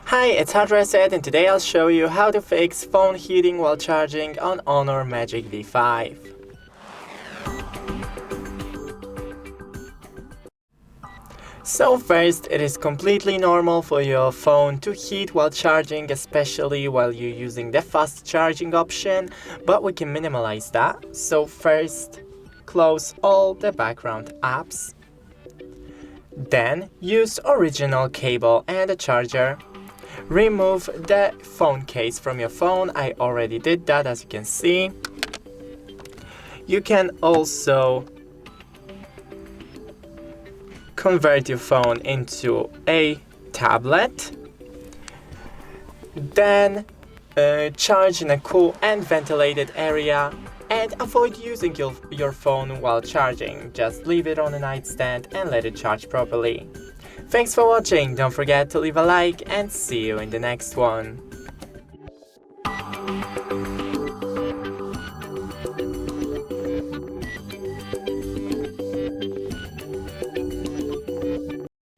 Hi, it's Hardreset and today I'll show you how to fix phone heating while charging on Honor Magic V5. So first, it is completely normal for your phone to heat while charging, especially while you're using the fast charging option, but we can minimize that. So first, close all the background apps. Then use original cable and a charger. Remove the phone case from your phone. I already did that, as you can see. You can also convert your phone into a tablet. Then charge in a cool and ventilated area. And avoid using your phone while charging. Just leave it on a nightstand and let it charge properly. Thanks for watching, don't forget to leave a like and see you in the next one.